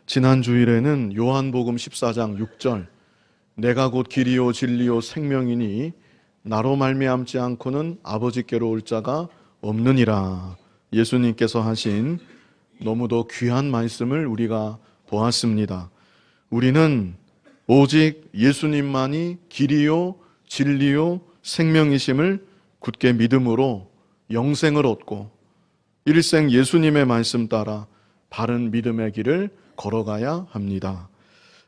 지난 주일에는 요한복음 14장 6절 내가 곧 길이요 진리요 생명이니 나로 말미암지 않고는 아버지께로 올 자가 없느니라. 예수님께서 하신 너무도 귀한 말씀을 우리가 보았습니다. 우리는 오직 예수님만이 길이요 진리요 생명이심을 굳게 믿음으로 영생을 얻고 일생 예수님의 말씀 따라 바른 믿음의 길을 걸어가야 합니다.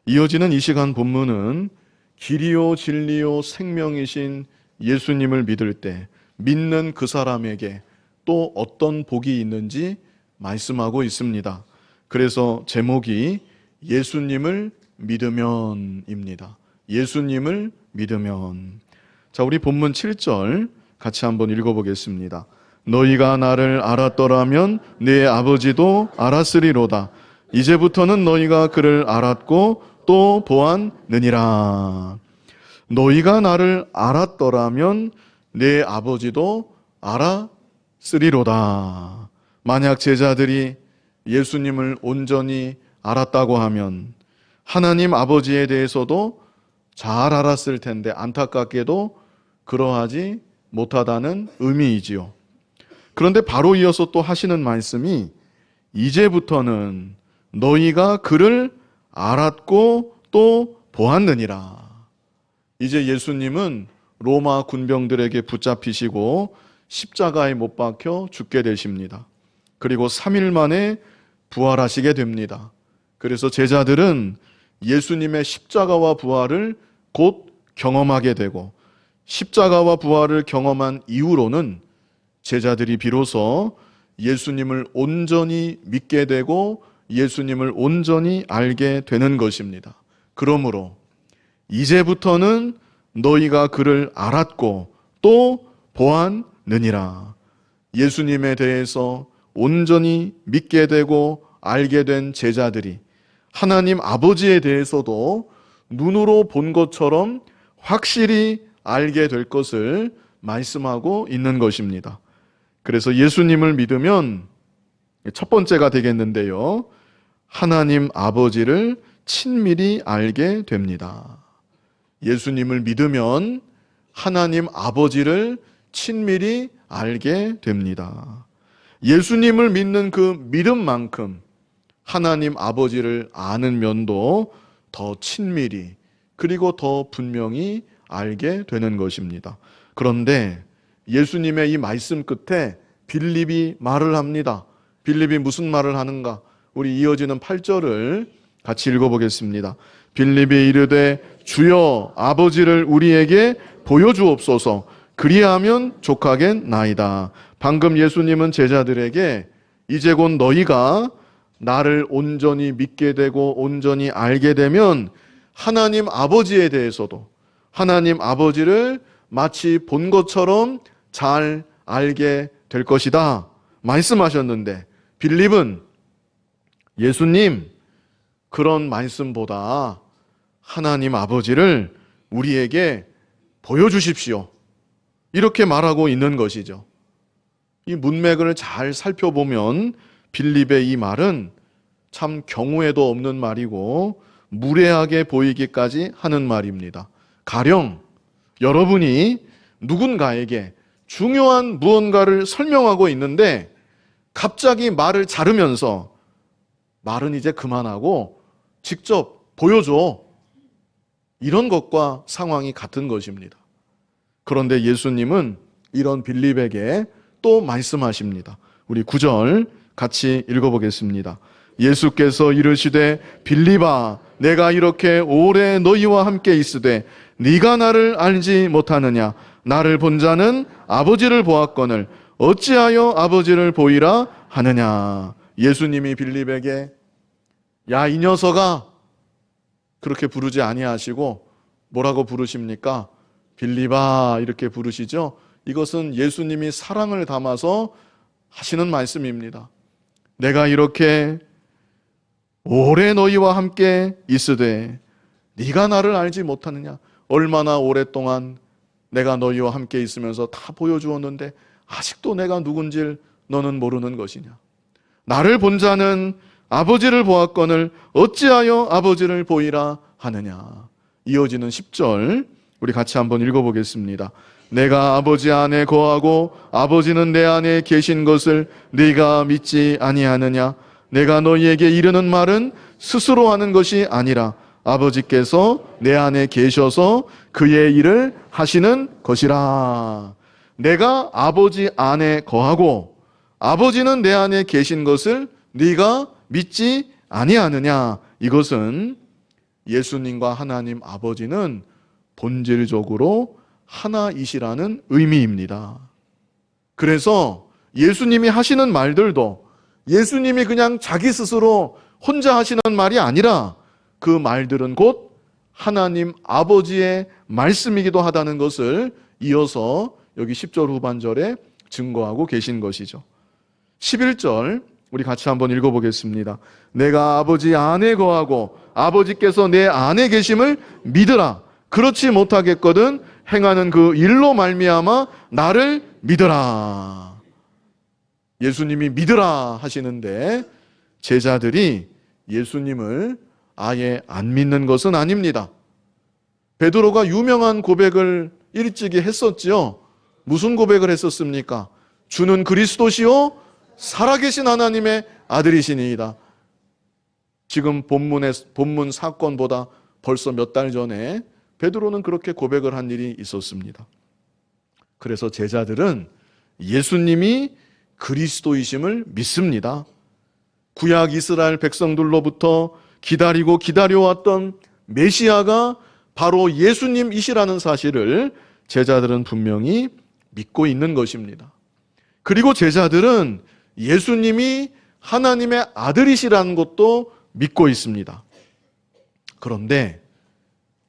이어지는 이 시간 본문은 길이요 진리요 생명이신 예수님을 믿을 때 믿는 그 사람에게 또 어떤 복이 있는지 말씀하고 있습니다. 그래서 제목이 예수님을 믿으면입니다. 예수님을 믿으면. 자, 우리 본문 7절 같이 한번 읽어보겠습니다. 너희가 나를 알았더라면 내 아버지도 알았으리로다. 이제부터는 너희가 그를 알았고 또 보았느니라. 너희가 나를 알았더라면 내 아버지도 알았으리로다. 만약 제자들이 예수님을 온전히 알았다고 하면 하나님 아버지에 대해서도 잘 알았을 텐데 안타깝게도 그러하지 못하다는 의미이지요. 그런데 바로 이어서 또 하시는 말씀이 이제부터는 너희가 그를 알았고 또 보았느니라. 이제 예수님은 로마 군병들에게 붙잡히시고 십자가에 못 박혀 죽게 되십니다. 그리고 3일 만에 부활하시게 됩니다. 그래서 제자들은 예수님의 십자가와 부활을 곧 경험하게 되고 십자가와 부활을 경험한 이후로는 제자들이 비로소 예수님을 온전히 믿게 되고 예수님을 온전히 알게 되는 것입니다. 그러므로 이제부터는 너희가 그를 알았고 또 보았느니라. 예수님에 대해서 온전히 믿게 되고 알게 된 제자들이 하나님 아버지에 대해서도 눈으로 본 것처럼 확실히 알게 될 것을 말씀하고 있는 것입니다. 그래서 예수님을 믿으면 첫 번째가 되겠는데요. 하나님 아버지를 친밀히 알게 됩니다. 예수님을 믿으면 하나님 아버지를 친밀히 알게 됩니다. 예수님을 믿는 그 믿음만큼 하나님 아버지를 아는 면도 더 친밀히 그리고 더 분명히 알게 되는 것입니다. 그런데 예수님의 이 말씀 끝에 빌립이 말을 합니다. 빌립이 무슨 말을 하는가? 우리 이어지는 8절을 같이 읽어보겠습니다. 빌립이 이르되 주여 아버지를 우리에게 보여주옵소서. 그리하면 족하겠나이다. 방금 예수님은 제자들에게 이제 곧 너희가 나를 온전히 믿게 되고 온전히 알게 되면 하나님 아버지에 대해서도 하나님 아버지를 마치 본 것처럼 잘 알게 될 것이다 말씀하셨는데 빌립은 예수님 그런 말씀보다 하나님 아버지를 우리에게 보여주십시오 이렇게 말하고 있는 것이죠. 이 문맥을 잘 살펴보면 빌립의 이 말은 참 경우에도 없는 말이고 무례하게 보이기까지 하는 말입니다. 가령 여러분이 누군가에게 중요한 무언가를 설명하고 있는데 갑자기 말을 자르면서 말은 이제 그만하고 직접 보여줘. 이런 것과 상황이 같은 것입니다. 그런데 예수님은 이런 빌립에게 또 말씀하십니다. 우리 9절 같이 읽어보겠습니다. 예수께서 이르시되 빌립아 내가 이렇게 오래 너희와 함께 있으되 네가 나를 알지 못하느냐 나를 본 자는 아버지를 보았거늘 어찌하여 아버지를 보이라 하느냐. 예수님이 빌립에게 야 이 녀석아 그렇게 부르지 아니하시고 뭐라고 부르십니까? 빌립아 이렇게 부르시죠. 이것은 예수님이 사랑을 담아서 하시는 말씀입니다. 내가 이렇게 오래 너희와 함께 있으되 네가 나를 알지 못하느냐. 얼마나 오랫동안 내가 너희와 함께 있으면서 다 보여주었는데 아직도 내가 누군지 너는 모르는 것이냐. 나를 본 자는 아버지를 보았거늘 어찌하여 아버지를 보이라 하느냐. 이어지는 10절 우리 같이 한번 읽어보겠습니다. 내가 아버지 안에 거하고 아버지는 내 안에 계신 것을 네가 믿지 아니하느냐. 내가 너희에게 이르는 말은 스스로 하는 것이 아니라 아버지께서 내 안에 계셔서 그의 일을 하시는 것이라. 내가 아버지 안에 거하고 아버지는 내 안에 계신 것을 네가 믿지 아니하느냐. 이것은 예수님과 하나님 아버지는 본질적으로 하나이시라는 의미입니다. 그래서 예수님이 하시는 말들도 예수님이 그냥 자기 스스로 혼자 하시는 말이 아니라 그 말들은 곧 하나님 아버지의 말씀이기도 하다는 것을 이어서 여기 10절 후반절에 증거하고 계신 것이죠. 11절 우리 같이 한번 읽어보겠습니다. 내가 아버지 안에 거하고 아버지께서 내 안에 계심을 믿으라. 그렇지 못하겠거든 행하는 그 일로 말미암아 나를 믿으라. 예수님이 믿으라 하시는데 제자들이 예수님을 아예 안 믿는 것은 아닙니다. 베드로가 유명한 고백을 일찍이 했었지요. 무슨 고백을 했었습니까? 주는 그리스도시요 살아계신 하나님의 아들이시니이다. 지금 본문 사건보다 벌써 몇 달 전에 베드로는 그렇게 고백을 한 일이 있었습니다. 그래서 제자들은 예수님이 그리스도이심을 믿습니다. 구약 이스라엘 백성들로부터 기다리고 기다려왔던 메시아가 바로 예수님이시라는 사실을 제자들은 분명히 믿고 있는 것입니다. 그리고 제자들은 예수님이 하나님의 아들이시라는 것도 믿고 있습니다. 그런데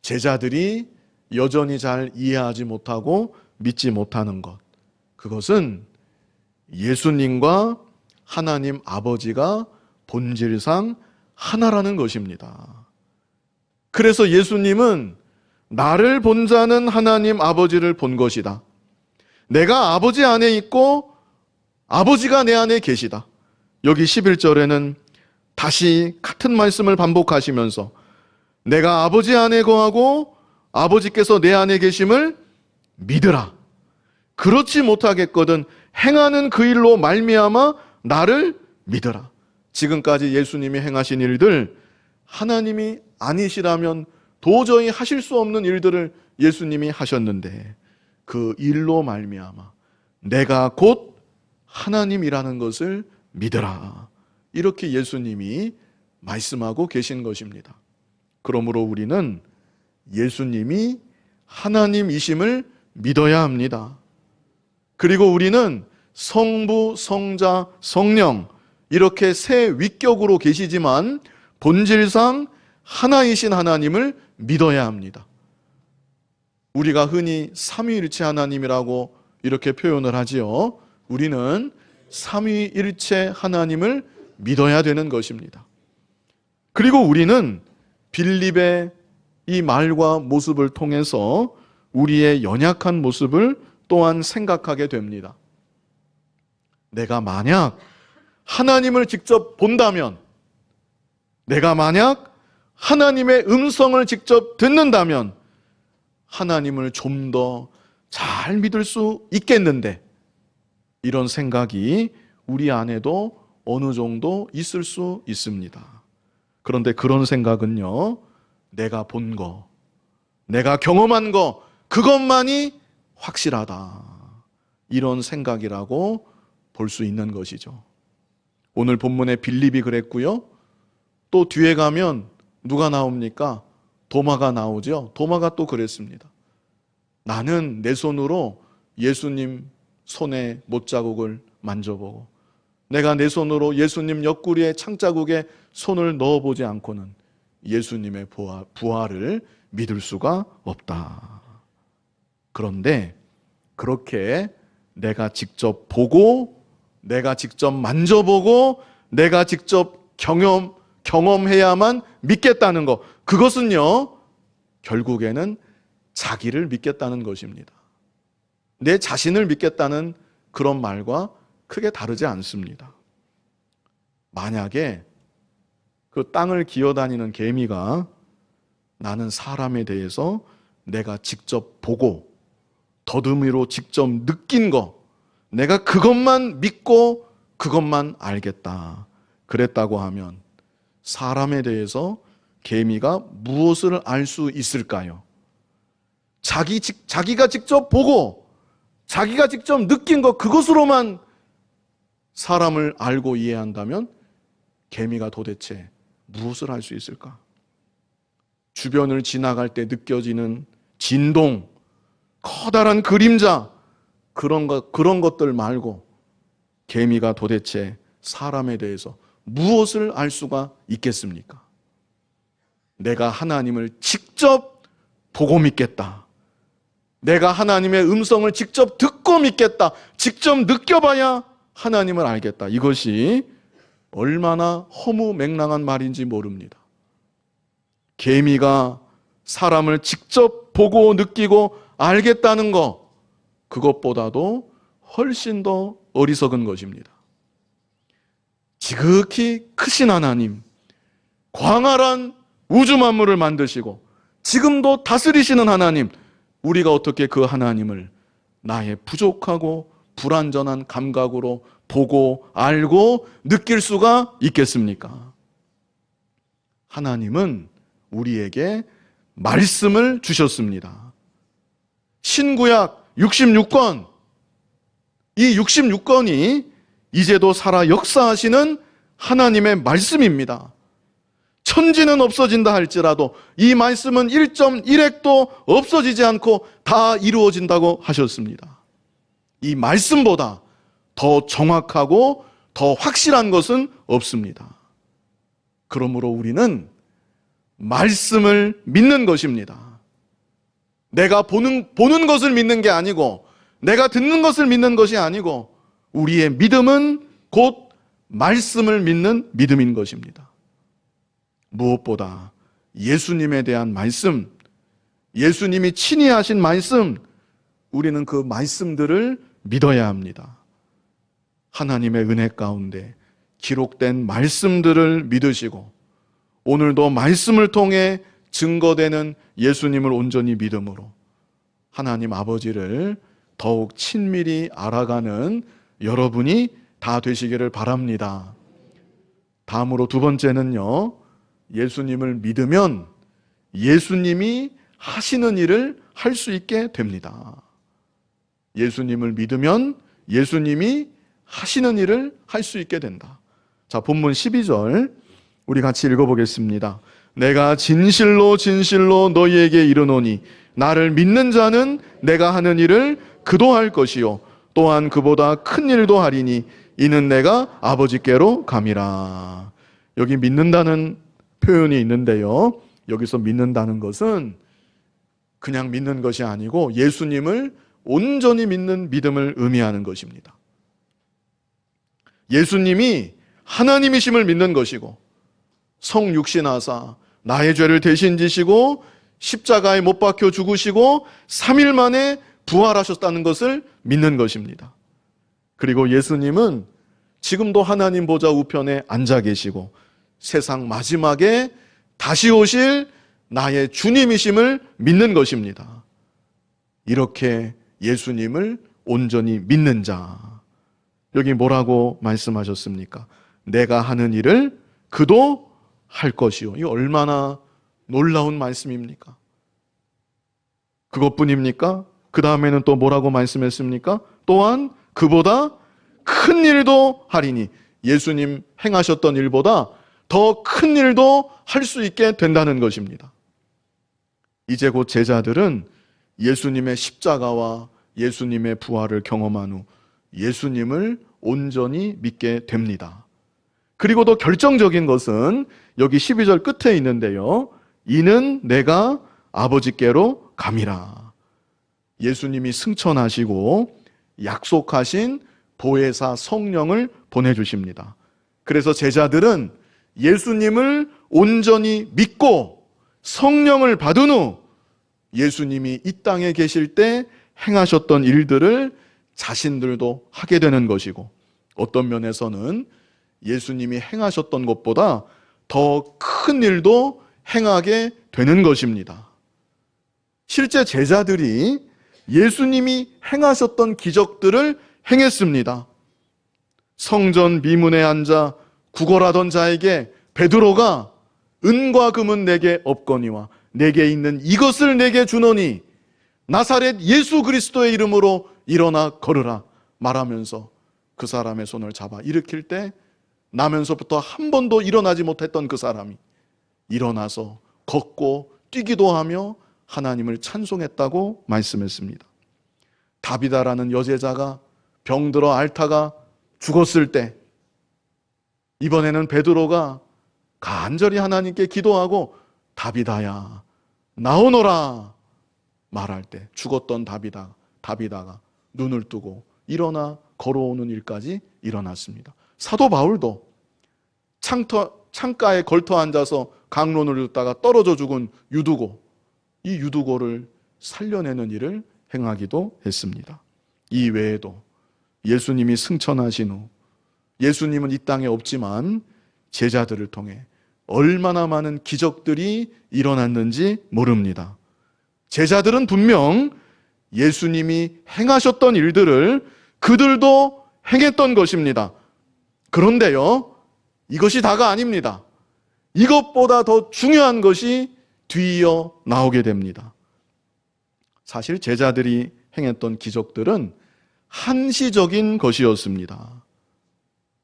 제자들이 여전히 잘 이해하지 못하고 믿지 못하는 것, 그것은 예수님과 하나님 아버지가 본질상 하나라는 것입니다. 그래서 예수님은 나를 본 자는 하나님 아버지를 본 것이다. 내가 아버지 안에 있고 아버지가 내 안에 계시다. 여기 11절에는 다시 같은 말씀을 반복하시면서 내가 아버지 안에 거하고 아버지께서 내 안에 계심을 믿으라. 그렇지 못하겠거든 행하는 그 일로 말미암아 나를 믿으라. 지금까지 예수님이 행하신 일들, 하나님이 아니시라면 도저히 하실 수 없는 일들을 예수님이 하셨는데 그 일로 말미암아 내가 곧 하나님이라는 것을 믿으라. 이렇게 예수님이 말씀하고 계신 것입니다. 그러므로 우리는 예수님이 하나님이심을 믿어야 합니다. 그리고 우리는 성부, 성자, 성령 이렇게 세 위격으로 계시지만 본질상 하나이신 하나님을 믿어야 합니다. 우리가 흔히 삼위일체 하나님이라고 이렇게 표현을 하지요. 우리는 삼위일체 하나님을 믿어야 되는 것입니다. 그리고 우리는 빌립의 이 말과 모습을 통해서 우리의 연약한 모습을 또한 생각하게 됩니다. 내가 만약 하나님을 직접 본다면, 내가 만약 하나님의 음성을 직접 듣는다면 하나님을 좀 더 잘 믿을 수 있겠는데, 이런 생각이 우리 안에도 어느 정도 있을 수 있습니다. 그런데 그런 생각은요, 내가 본 거, 내가 경험한 거, 그것만이 확실하다, 이런 생각이라고 볼 수 있는 것이죠. 오늘 본문에 빌립이 그랬고요. 또 뒤에 가면 누가 나옵니까? 도마가 나오죠. 도마가 또 그랬습니다. 나는 내 손으로 예수님 손에 못자국을 만져보고 내가 내 손으로 예수님 옆구리에 창자국에 손을 넣어보지 않고는 예수님의 부활을 믿을 수가 없다. 그런데 그렇게 내가 직접 보고 내가 직접 만져보고 내가 직접 경험해야만 믿겠다는 것, 그것은요 결국에는 자기를 믿겠다는 것입니다. 내 자신을 믿겠다는 그런 말과 크게 다르지 않습니다. 만약에 그 땅을 기어다니는 개미가 나는 사람에 대해서 내가 직접 보고 더듬이로 직접 느낀 거, 내가 그것만 믿고 그것만 알겠다 그랬다고 하면 사람에 대해서 개미가 무엇을 알 수 있을까요? 자기가 직접 보고 자기가 직접 느낀 것, 그것으로만 사람을 알고 이해한다면 개미가 도대체 무엇을 알 수 있을까? 주변을 지나갈 때 느껴지는 진동, 커다란 그림자, 그런 것들 말고 개미가 도대체 사람에 대해서 무엇을 알 수가 있겠습니까? 내가 하나님을 직접 보고 믿겠다. 내가 하나님의 음성을 직접 듣고 믿겠다. 직접 느껴봐야 하나님을 알겠다. 이것이 얼마나 허무맹랑한 말인지 모릅니다. 개미가 사람을 직접 보고 느끼고 알겠다는 것, 그것보다도 훨씬 더 어리석은 것입니다. 지극히 크신 하나님, 광활한 우주 만물을 만드시고 지금도 다스리시는 하나님, 우리가 어떻게 그 하나님을 나의 부족하고 불완전한 감각으로 보고 알고 느낄 수가 있겠습니까? 하나님은 우리에게 말씀을 주셨습니다. 신구약 66권, 이 66권이 이제도 살아 역사하시는 하나님의 말씀입니다. 천지는 없어진다 할지라도 이 말씀은 1.1핵도 없어지지 않고 다 이루어진다고 하셨습니다. 이 말씀보다 더 정확하고 더 확실한 것은 없습니다. 그러므로 우리는 말씀을 믿는 것입니다. 내가 보는 것을 믿는 게 아니고, 내가 듣는 것을 믿는 것이 아니고, 우리의 믿음은 곧 말씀을 믿는 믿음인 것입니다. 무엇보다 예수님에 대한 말씀, 예수님이 친히 하신 말씀, 우리는 그 말씀들을 믿어야 합니다. 하나님의 은혜 가운데 기록된 말씀들을 믿으시고 오늘도 말씀을 통해 증거되는 예수님을 온전히 믿음으로 하나님 아버지를 더욱 친밀히 알아가는 여러분이 다 되시기를 바랍니다. 다음으로 두 번째는요, 예수님을 믿으면 예수님이 하시는 일을 할 수 있게 됩니다. 예수님을 믿으면 예수님이 하시는 일을 할 수 있게 된다. 자, 본문 12절 우리 같이 읽어보겠습니다. 내가 진실로 진실로 너희에게 이르노니 나를 믿는 자는 내가 하는 일을 그도 할 것이요 또한 그보다 큰 일도 하리니 이는 내가 아버지께로 감이라. 여기 믿는다는 표현이 있는데요, 여기서 믿는다는 것은 그냥 믿는 것이 아니고 예수님을 온전히 믿는 믿음을 의미하는 것입니다. 예수님이 하나님이심을 믿는 것이고 성육신하사 나의 죄를 대신 지시고 십자가에 못 박혀 죽으시고 3일 만에 부활하셨다는 것을 믿는 것입니다. 그리고 예수님은 지금도 하나님 보좌 우편에 앉아 계시고 세상 마지막에 다시 오실 나의 주님이심을 믿는 것입니다. 이렇게 예수님을 온전히 믿는 자, 여기 뭐라고 말씀하셨습니까? 내가 하는 일을 그도 할 것이요. 이 얼마나 놀라운 말씀입니까? 그것뿐입니까? 그 다음에는 또 뭐라고 말씀했습니까? 또한 그보다 큰 일도 하리니, 예수님 행하셨던 일보다 더 큰 일도 할 수 있게 된다는 것입니다. 이제 곧 제자들은 예수님의 십자가와 예수님의 부활을 경험한 후 예수님을 온전히 믿게 됩니다. 그리고 더 결정적인 것은 여기 12절 끝에 있는데요, 이는 내가 아버지께로 감이라. 예수님이 승천하시고 약속하신 보혜사 성령을 보내주십니다. 그래서 제자들은 예수님을 온전히 믿고 성령을 받은 후 예수님이 이 땅에 계실 때 행하셨던 일들을 자신들도 하게 되는 것이고, 어떤 면에서는 예수님이 행하셨던 것보다 더 큰 일도 행하게 되는 것입니다. 실제 제자들이 예수님이 행하셨던 기적들을 행했습니다. 성전 미문에 앉아 구걸하던 자에게 베드로가 은과 금은 내게 없거니와 내게 있는 이것을 내게 주노니 나사렛 예수 그리스도의 이름으로 일어나 걸으라 말하면서 그 사람의 손을 잡아 일으킬 때 나면서부터 한 번도 일어나지 못했던 그 사람이 일어나서 걷고 뛰기도 하며 하나님을 찬송했다고 말씀했습니다. 다비다라는 여제자가 병들어 앓다가 죽었을 때 이번에는 베드로가 간절히 하나님께 기도하고 다비다야 나오너라 말할 때 죽었던 다비다가 눈을 뜨고 일어나 걸어오는 일까지 일어났습니다. 사도 바울도 창가에 걸터 앉아서 강론을 듣다가 떨어져 죽은 유두고, 이 유두고를 살려내는 일을 행하기도 했습니다. 이 외에도 예수님이 승천하신 후 예수님은 이 땅에 없지만 제자들을 통해 얼마나 많은 기적들이 일어났는지 모릅니다. 제자들은 분명 예수님이 행하셨던 일들을 그들도 행했던 것입니다. 그런데요, 이것이 다가 아닙니다. 이것보다 더 중요한 것이 뒤이어 나오게 됩니다. 사실 제자들이 행했던 기적들은 한시적인 것이었습니다.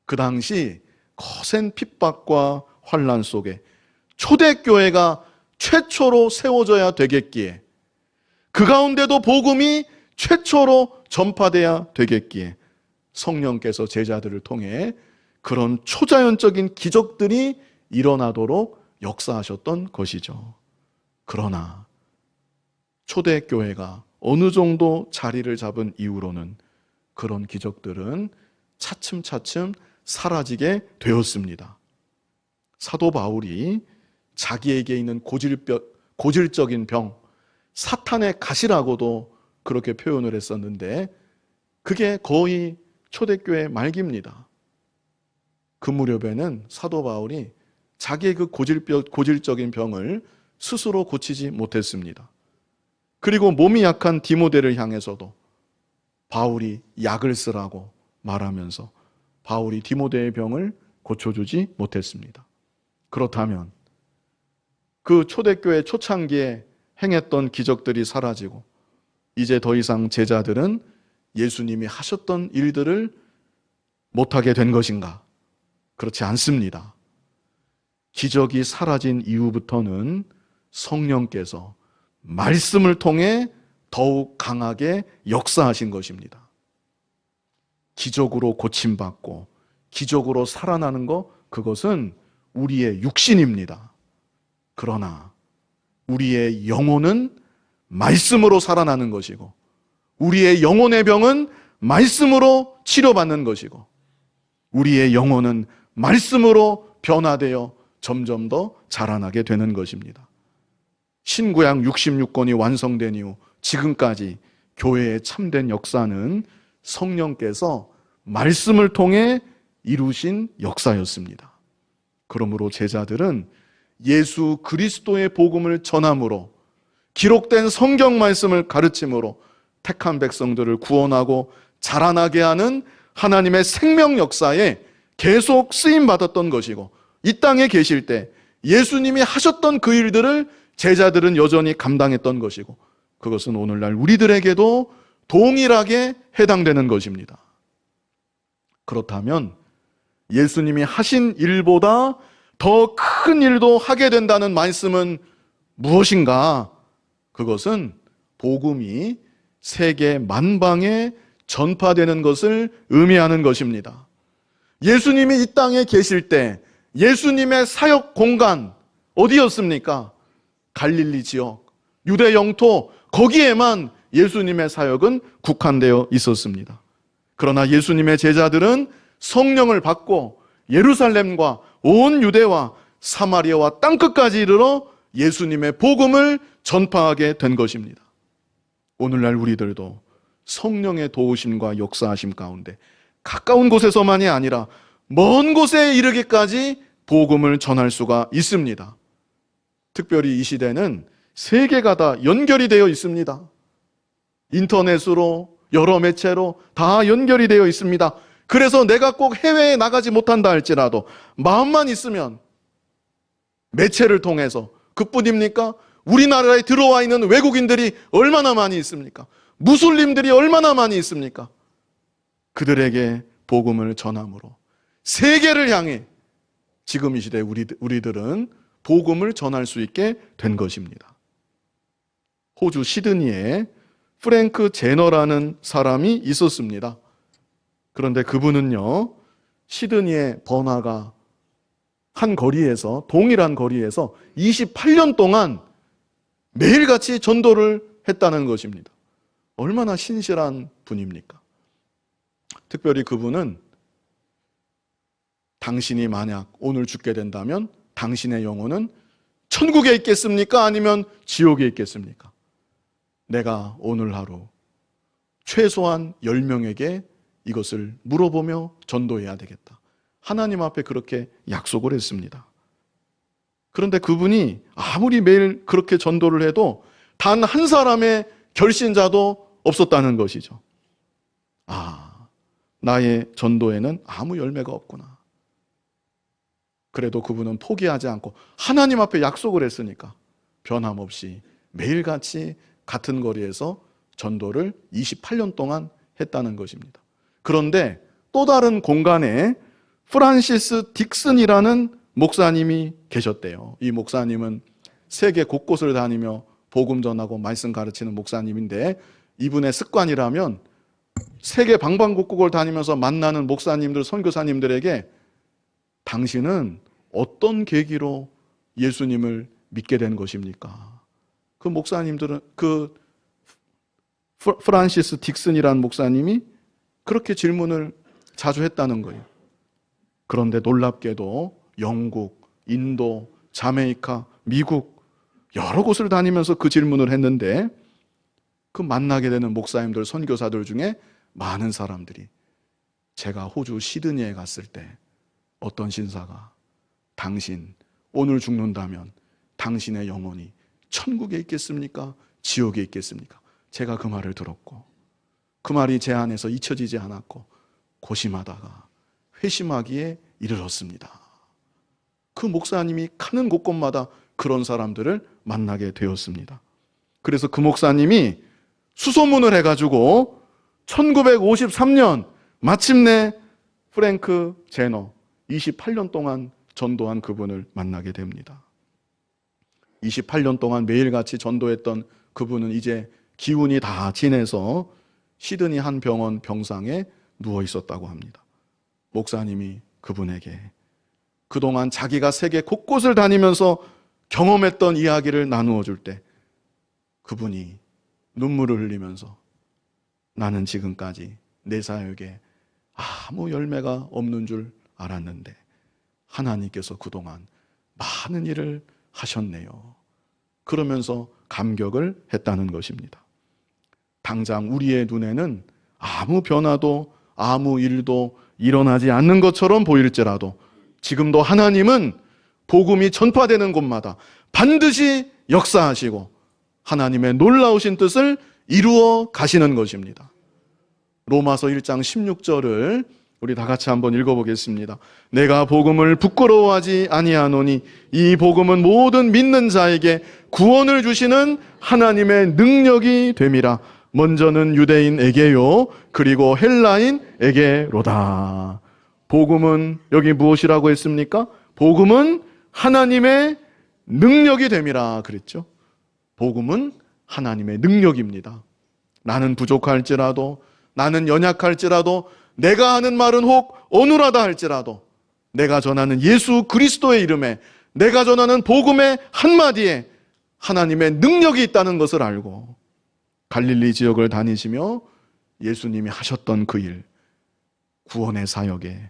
그 당시 거센 핍박과 환난 속에 초대교회가 최초로 세워져야 되겠기에, 그 가운데도 복음이 최초로 전파돼야 되겠기에 성령께서 제자들을 통해 그런 초자연적인 기적들이 일어나도록 역사하셨던 것이죠. 그러나 초대교회가 어느 정도 자리를 잡은 이후로는 그런 기적들은 차츰차츰 사라지게 되었습니다. 사도 바울이 자기에게 있는 고질적인 병, 사탄의 가시라고도 그렇게 표현을 했었는데 그게 거의 초대교회 말기입니다. 그 무렵에는 사도 바울이 자기의 그 고질적인 병을 스스로 고치지 못했습니다. 그리고 몸이 약한 디모데를 향해서도 바울이 약을 쓰라고 말하면서 바울이 디모데의 병을 고쳐주지 못했습니다. 그렇다면 그 초대교회 초창기에 행했던 기적들이 사라지고 이제 더 이상 제자들은 예수님이 하셨던 일들을 못하게 된 것인가? 그렇지 않습니다. 기적이 사라진 이후부터는 성령께서 말씀을 통해 더욱 강하게 역사하신 것입니다. 기적으로 고침받고 기적으로 살아나는 것, 그것은 우리의 육신입니다. 그러나 우리의 영혼은 말씀으로 살아나는 것이고 우리의 영혼의 병은 말씀으로 치료받는 것이고 우리의 영혼은 말씀으로 변화되어 점점 더 자라나게 되는 것입니다. 신구약 66권이 완성된 이후 지금까지 교회의 참된 역사는 성령께서 말씀을 통해 이루신 역사였습니다. 그러므로 제자들은 예수 그리스도의 복음을 전함으로 기록된 성경 말씀을 가르침으로 택한 백성들을 구원하고 자라나게 하는 하나님의 생명 역사에 계속 쓰임받았던 것이고 이 땅에 계실 때 예수님이 하셨던 그 일들을 제자들은 여전히 감당했던 것이고 그것은 오늘날 우리들에게도 동일하게 해당되는 것입니다. 그렇다면 예수님이 하신 일보다 더 큰 일도 하게 된다는 말씀은 무엇인가? 그것은 복음이 세계 만방에 전파되는 것을 의미하는 것입니다. 예수님이 이 땅에 계실 때 예수님의 사역 공간 어디였습니까? 갈릴리 지역, 유대 영토, 거기에만 예수님의 사역은 국한되어 있었습니다. 그러나 예수님의 제자들은 성령을 받고 예루살렘과 온 유대와 사마리아와 땅끝까지 이르러 예수님의 복음을 전파하게 된 것입니다. 오늘날 우리들도 성령의 도우심과 역사하심 가운데 가까운 곳에서만이 아니라 먼 곳에 이르기까지 복음을 전할 수가 있습니다. 특별히 이 시대는 세계가 다 연결이 되어 있습니다. 인터넷으로 여러 매체로 다 연결이 되어 있습니다. 그래서 내가 꼭 해외에 나가지 못한다 할지라도 마음만 있으면 매체를 통해서, 그뿐입니까? 우리나라에 들어와 있는 외국인들이 얼마나 많이 있습니까? 무슬림들이 얼마나 많이 있습니까? 그들에게 복음을 전함으로 세계를 향해 지금 이 시대에 우리들은 복음을 전할 수 있게 된 것입니다. 호주 시드니에 프랭크 제너라는 사람이 있었습니다. 그런데 그분은요, 시드니의 번화가 한 거리에서, 동일한 거리에서 28년 동안 매일같이 전도를 했다는 것입니다. 얼마나 신실한 분입니까? 특별히 그분은 당신이 만약 오늘 죽게 된다면 당신의 영혼은 천국에 있겠습니까? 아니면 지옥에 있겠습니까? 내가 오늘 하루 최소한 10명에게 이것을 물어보며 전도해야 되겠다. 하나님 앞에 그렇게 약속을 했습니다. 그런데 그분이 아무리 매일 그렇게 전도를 해도 단 한 사람의 결신자도 없었다는 것이죠. 나의 전도에는 아무 열매가 없구나. 그래도 그분은 포기하지 않고 하나님 앞에 약속을 했으니까 변함없이 매일같이 같은 거리에서 전도를 28년 동안 했다는 것입니다. 그런데 또 다른 공간에 프란시스 딕슨이라는 목사님이 계셨대요. 이 목사님은 세계 곳곳을 다니며 복음 전하고 말씀 가르치는 목사님인데, 이분의 습관이라면 세계 방방곡곡을 다니면서 만나는 목사님들, 선교사님들에게 당신은 어떤 계기로 예수님을 믿게 된 것입니까? 그 목사님들은, 그 프란시스 딕슨이라는 목사님이 그렇게 질문을 자주 했다는 거예요. 그런데 놀랍게도 영국, 인도, 자메이카, 미국 여러 곳을 다니면서 그 질문을 했는데, 그 만나게 되는 목사님들, 선교사들 중에 많은 사람들이 제가 호주 시드니에 갔을 때 어떤 신사가 당신 오늘 죽는다면 당신의 영혼이 천국에 있겠습니까? 지옥에 있겠습니까? 제가 그 말을 들었고 그 말이 제 안에서 잊혀지지 않았고 고심하다가 회심하기에 이르렀습니다. 그 목사님이 가는 곳곳마다 그런 사람들을 만나게 되었습니다. 그래서 그 목사님이 수소문을 해가지고 1953년 마침내 프랭크 제너 28년 동안 전도한 그분을 만나게 됩니다. 28년 동안 매일같이 전도했던 그분은 이제 기운이 다 지내서 시드니 한 병원 병상에 누워 있었다고 합니다. 목사님이 그분에게 그동안 자기가 세계 곳곳을 다니면서 경험했던 이야기를 나누어 줄 때 그분이 눈물을 흘리면서 나는 지금까지 내 사역에 아무 열매가 없는 줄 알았는데 하나님께서 그동안 많은 일을 하셨네요. 그러면서 감격을 했다는 것입니다. 당장 우리의 눈에는 아무 변화도 아무 일도 일어나지 않는 것처럼 보일지라도 지금도 하나님은 복음이 전파되는 곳마다 반드시 역사하시고 하나님의 놀라우신 뜻을 이루어 가시는 것입니다. 로마서 1장 16절을 우리 다 같이 한번 읽어보겠습니다. 내가 복음을 부끄러워하지 아니하노니 이 복음은 모든 믿는 자에게 구원을 주시는 하나님의 능력이 됨이라. 먼저는 유대인에게요 그리고 헬라인에게로다. 복음은 여기 무엇이라고 했습니까? 복음은 하나님의 능력이 됨이라 그랬죠. 복음은 하나님의 능력입니다. 나는 부족할지라도, 나는 연약할지라도, 내가 하는 말은 혹 어눌하다 할지라도 내가 전하는 예수 그리스도의 이름에, 내가 전하는 복음의 한마디에 하나님의 능력이 있다는 것을 알고 갈릴리 지역을 다니시며 예수님이 하셨던 그 일, 구원의 사역에,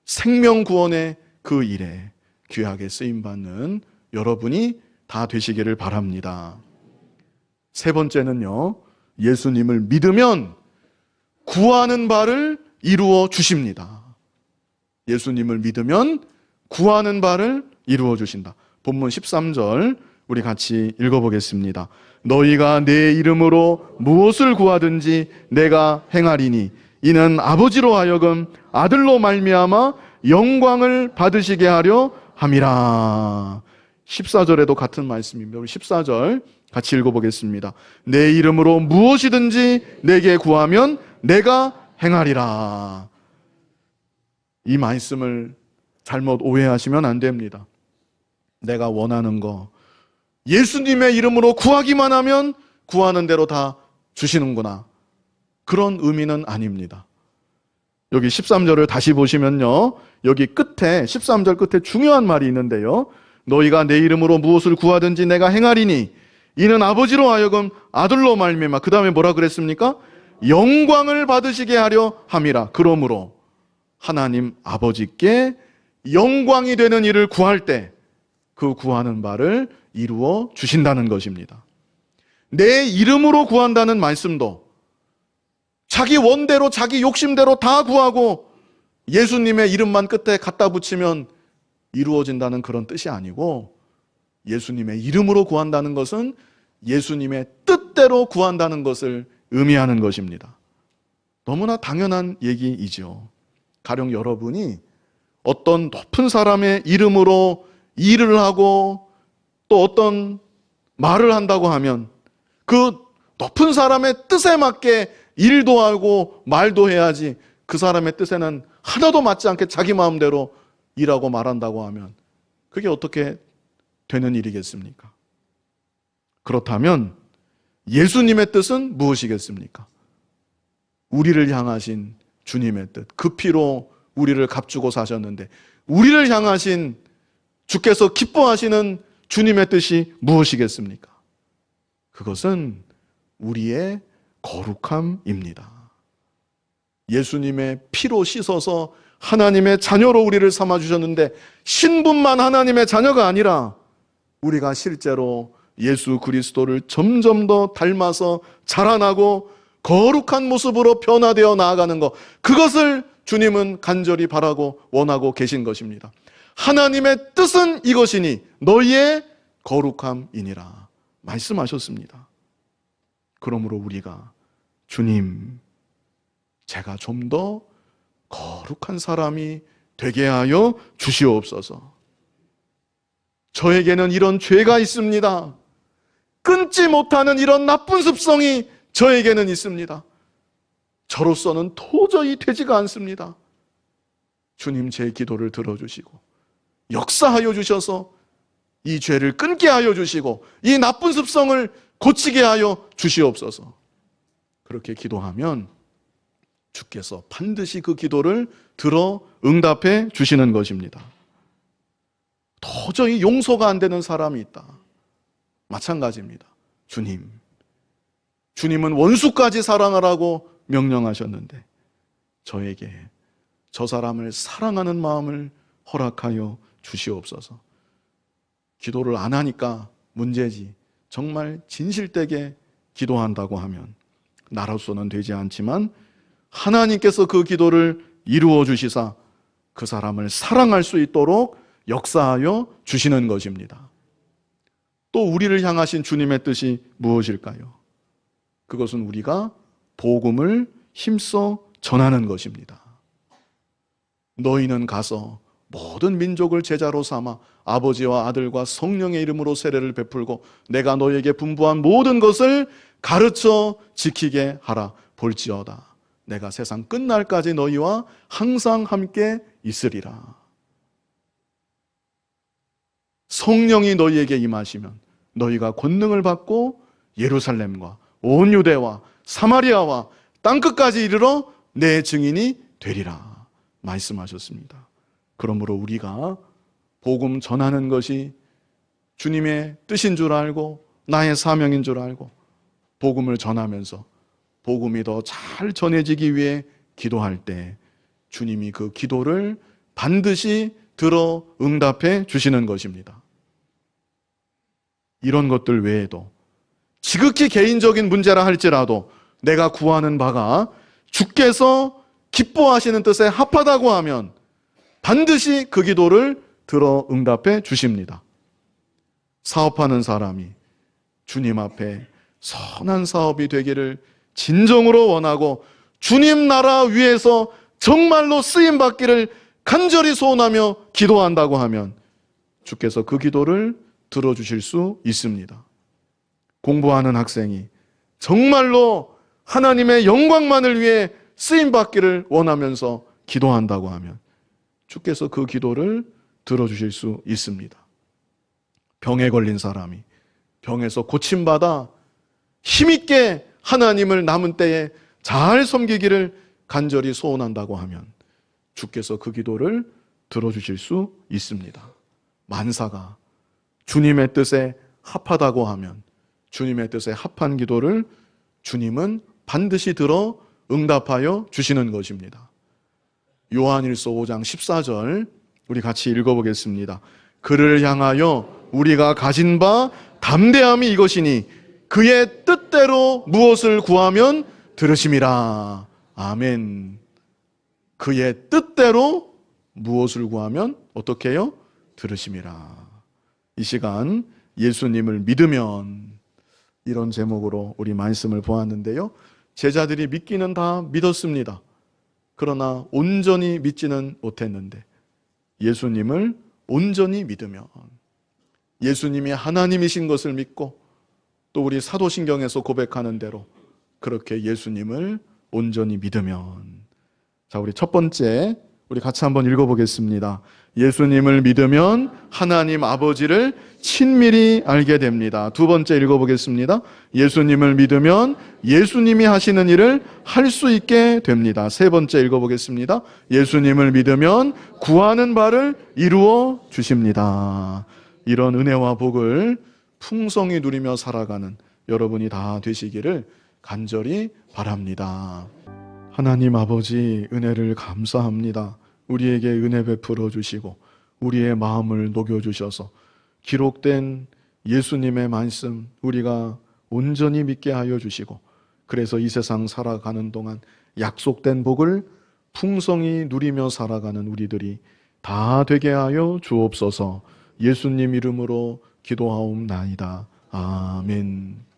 생명 구원의 그 일에 귀하게 쓰임받는 여러분이 다 되시기를 바랍니다. 세 번째는요, 예수님을 믿으면 구하는 바를 이루어 주십니다. 예수님을 믿으면 구하는 바를 이루어 주신다. 본문 13절 우리 같이 읽어보겠습니다. 너희가 내 이름으로 무엇을 구하든지 내가 행하리니 이는 아버지로 하여금 아들로 말미암아 영광을 받으시게 하려 함이라. 14절에도 같은 말씀입니다. 우리 14절 같이 읽어보겠습니다. 내 이름으로 무엇이든지 내게 구하면 내가 행하리라. 이 말씀을 잘못 오해하시면 안 됩니다. 내가 원하는 거 예수님의 이름으로 구하기만 하면 구하는 대로 다 주시는구나, 그런 의미는 아닙니다. 여기 13절을 다시 보시면요, 여기 끝에 13절 끝에 중요한 말이 있는데요, 너희가 내 이름으로 무엇을 구하든지 내가 행하리니 이는 아버지로 하여금 아들로 말미암아, 그 다음에 뭐라 그랬습니까? 영광을 받으시게 하려 함이라. 그러므로 하나님 아버지께 영광이 되는 일을 구할 때 그 구하는 바를 이루어 주신다는 것입니다. 내 이름으로 구한다는 말씀도 자기 원대로 자기 욕심대로 다 구하고 예수님의 이름만 끝에 갖다 붙이면 이루어진다는 그런 뜻이 아니고, 예수님의 이름으로 구한다는 것은 예수님의 뜻대로 구한다는 것을 의미하는 것입니다. 너무나 당연한 얘기이죠. 가령 여러분이 어떤 높은 사람의 이름으로 일을 하고 또 어떤 말을 한다고 하면 그 높은 사람의 뜻에 맞게 일도 하고 말도 해야지, 그 사람의 뜻에는 하나도 맞지 않게 자기 마음대로 일하고 말한다고 하면 그게 어떻게 되는 일이겠습니까? 그렇다면 예수님의 뜻은 무엇이겠습니까? 우리를 향하신 주님의 뜻, 그 피로 우리를 값주고 사셨는데 우리를 향하신 주께서 기뻐하시는 주님의 뜻이 무엇이겠습니까? 그것은 우리의 거룩함입니다. 예수님의 피로 씻어서 하나님의 자녀로 우리를 삼아주셨는데, 신분만 하나님의 자녀가 아니라 우리가 실제로 예수 그리스도를 점점 더 닮아서 자라나고 거룩한 모습으로 변화되어 나아가는 것, 그것을 주님은 간절히 바라고 원하고 계신 것입니다. 하나님의 뜻은 이것이니 너희의 거룩함이니라 말씀하셨습니다. 그러므로 우리가 주님, 제가 좀 더 거룩한 사람이 되게 하여 주시옵소서. 저에게는 이런 죄가 있습니다. 끊지 못하는 이런 나쁜 습성이 저에게는 있습니다. 저로서는 도저히 되지가 않습니다. 주님, 제 기도를 들어주시고 역사하여 주셔서 이 죄를 끊게 하여 주시고 이 나쁜 습성을 고치게 하여 주시옵소서. 그렇게 기도하면 주께서 반드시 그 기도를 들어 응답해 주시는 것입니다. 도저히 용서가 안 되는 사람이 있다. 마찬가지입니다. 주님은 원수까지 사랑하라고 명령하셨는데 저에게 저 사람을 사랑하는 마음을 허락하여 주시옵소서. 기도를 안 하니까 문제지, 정말 진실되게 기도한다고 하면 나로서는 되지 않지만 하나님께서 그 기도를 이루어 주시사 그 사람을 사랑할 수 있도록 역사하여 주시는 것입니다. 또 우리를 향하신 주님의 뜻이 무엇일까요? 그것은 우리가 복음을 힘써 전하는 것입니다. 너희는 가서 모든 민족을 제자로 삼아 아버지와 아들과 성령의 이름으로 세례를 베풀고 내가 너희에게 분부한 모든 것을 가르쳐 지키게 하라. 볼지어다 내가 세상 끝날까지 너희와 항상 함께 있으리라. 성령이 너희에게 임하시면 너희가 권능을 받고 예루살렘과 온 유대와 사마리아와 땅끝까지 이르러 내 증인이 되리라 말씀하셨습니다. 그러므로 우리가 복음 전하는 것이 주님의 뜻인 줄 알고 나의 사명인 줄 알고 복음을 전하면서 복음이 더 잘 전해지기 위해 기도할 때 주님이 그 기도를 반드시 들어 응답해 주시는 것입니다. 이런 것들 외에도 지극히 개인적인 문제라 할지라도 내가 구하는 바가 주께서 기뻐하시는 뜻에 합하다고 하면 반드시 그 기도를 들어 응답해 주십니다. 사업하는 사람이 주님 앞에 선한 사업이 되기를 진정으로 원하고 주님 나라 위에서 정말로 쓰임 받기를 간절히 소원하며 기도한다고 하면 주께서 그 기도를 들어주실 수 있습니다. 공부하는 학생이 정말로 하나님의 영광만을 위해 쓰임 받기를 원하면서 기도한다고 하면 주께서 그 기도를 들어주실 수 있습니다. 병에 걸린 사람이 병에서 고침받아 힘있게 하나님을 남은 때에 잘 섬기기를 간절히 소원한다고 하면 주께서 그 기도를 들어주실 수 있습니다. 만사가 주님의 뜻에 합하다고 하면 주님의 뜻에 합한 기도를 주님은 반드시 들어 응답하여 주시는 것입니다. 요한일서 5장 14절 우리 같이 읽어보겠습니다. 그를 향하여 우리가 가진 바 담대함이 이것이니 그의 뜻대로 무엇을 구하면 들으심이라. 아멘. 그의 뜻대로 무엇을 구하면 어떻게 해요? 들으심이라. 이 시간 예수님을 믿으면 이런 제목으로 우리 말씀을 보았는데요. 제자들이 믿기는 다 믿었습니다. 그러나 온전히 믿지는 못했는데 예수님을 온전히 믿으면 예수님이 하나님이신 것을 믿고 또 우리 사도신경에서 고백하는 대로 그렇게 예수님을 온전히 믿으면 자, 우리 첫 번째 우리 같이 한번 읽어보겠습니다. 예수님을 믿으면 하나님 아버지를 친밀히 알게 됩니다. 두 번째 읽어보겠습니다. 예수님을 믿으면 예수님이 하시는 일을 할 수 있게 됩니다. 세 번째 읽어보겠습니다. 예수님을 믿으면 구하는 바를 이루어 주십니다. 이런 은혜와 복을 풍성히 누리며 살아가는 여러분이 다 되시기를 간절히 바랍니다. 하나님 아버지 은혜를 감사합니다. 우리에게 은혜 베풀어 주시고 우리의 마음을 녹여주셔서 기록된 예수님의 말씀 우리가 온전히 믿게 하여 주시고 그래서 이 세상 살아가는 동안 약속된 복을 풍성히 누리며 살아가는 우리들이 다 되게 하여 주옵소서. 예수님 이름으로 기도하옵나이다. 아멘.